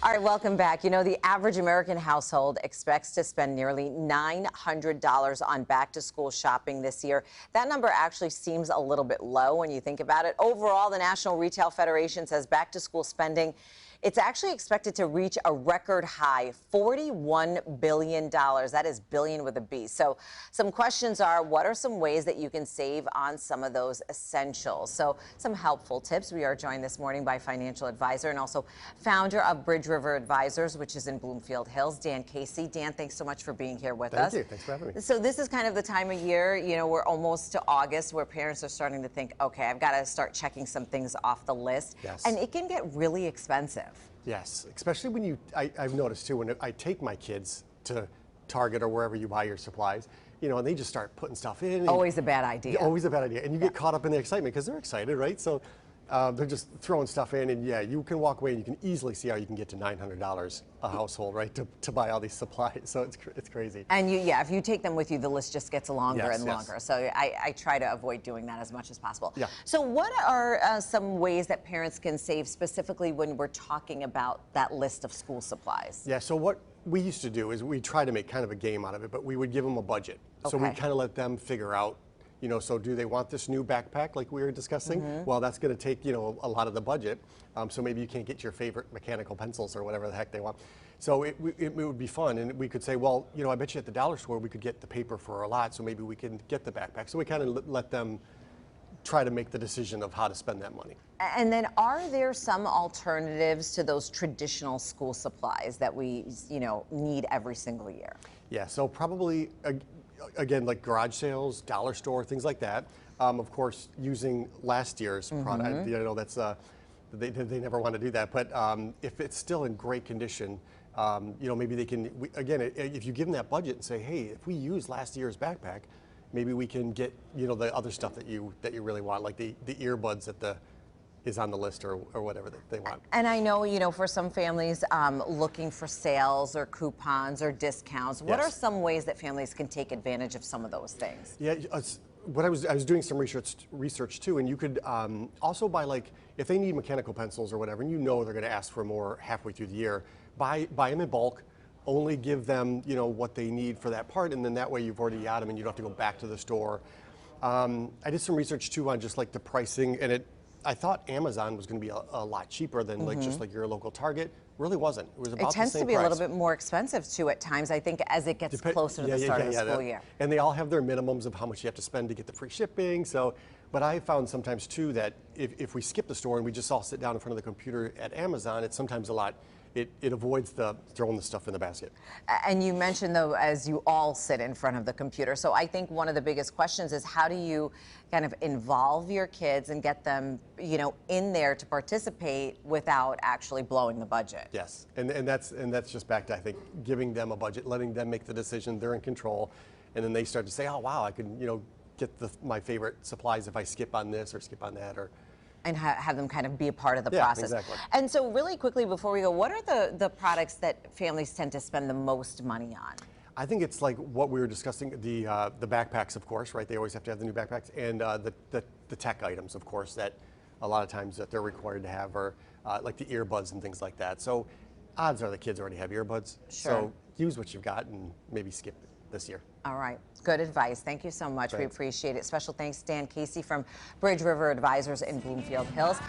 All right, welcome back. You know, the average American household expects to spend nearly $900 on back-to-school shopping this year. That number actually seems a little bit low when you think about it. Overall, the National Retail Federation says back-to-school spending, it's actually expected to reach a record high, $41 billion. That is billion with a B. So some questions are, what are some ways that you can save on some of those essentials? So some helpful tips. We are joined this morning by financial advisor and also founder of Bridgeriver Advisors, which is in Bloomfield Hills, Dan Casey. Dan, thanks so much for being here with us. Thank you. Thanks for having me. So this is kind of the time of year, you know, we're almost to August where parents are starting to think, okay, I've got to start checking some things off the list. Yes. And it can get really expensive. Yes, especially when I've noticed too, when I take my kids to Target or wherever you buy your supplies, you know, and they just start putting stuff in. Always a bad idea. Always a bad idea. And you get caught up in the excitement because they're excited, right? So they're just throwing stuff in, and yeah, you can walk away and you can easily see how you can get to $900 a household, right, to buy all these supplies. So it's crazy. And if you take them with you, the list just gets longer and longer. Yes. So I try to avoid doing that as much as possible. Yeah. So what are some ways that parents can save specifically when we're talking about that list of school supplies? Yeah, so what we used to do is we try to make kind of a game out of it, but we would give them a budget. So we kind of let them figure out, you know, so do they want this new backpack like we were discussing? Well, that's going to take, you know, a lot of the budget. So maybe you can't get your favorite mechanical pencils or whatever the heck they want. So it would be fun. And we could say, well, you know, I bet you at the dollar store we could get the paper for a lot. So maybe we can get the backpack. So we kind of let them try to make the decision of how to spend that money. And then are there some alternatives to those traditional school supplies that we, you know, need every single year? Yeah, so probably, again, like garage sales, dollar store, things like that. Of course, using last year's product, you know, that's they never want to do that. But if it's still in great condition, you know, maybe they can. Again, if you give them that budget and say, hey, if we use last year's backpack, maybe we can get, you know, the other stuff that you really want, like the earbuds that is on the list or whatever that they want. And I know, you know, for some families looking for sales or coupons or discounts, what are some ways that families can take advantage of some of those things? Yeah, I was doing some research too, and you could also buy, like, if they need mechanical pencils or whatever, and you know they're going to ask for more halfway through the year, buy them in bulk. Only give them, you know, what they need for that part, and then that way you've already got them and you don't have to go back to the store. I did some research too on just like the pricing, and I thought Amazon was going to be a lot cheaper than like just like your local Target. Really wasn't. It was about the same price. It tends to be a little bit more expensive too at times, I think, as it gets closer to the start of the school year. And they all have their minimums of how much you have to spend to get the free shipping. So, but I found sometimes too that if we skip the store and we just all sit down in front of the computer at Amazon, it's sometimes a lot. It avoids the throwing the stuff in the basket. And you mentioned, though, as you all sit in front of the computer. So I think one of the biggest questions is, how do you kind of involve your kids and get them, you know, in there to participate without actually blowing the budget? Yes, and that's just back to, I think, giving them a budget, letting them make the decision. They're in control, and then they start to say, oh wow, I can, you know, get my favorite supplies if I skip on this or skip on that, or. And have them kind of be a part of the process. Exactly. And so really quickly before we go, what are the products that families tend to spend the most money on? I think it's like what we were discussing, the backpacks, of course, right? They always have to have the new backpacks, and the tech items, of course, that a lot of times that they're required to have, or like the earbuds and things like that. So odds are the kids already have earbuds. Sure. So use what you've got and maybe skip it this year. All right. Good advice. Thank you so much. Thanks. We appreciate it. Special thanks, Dan Casey from Bridgeriver Advisors in Bloomfield Hills.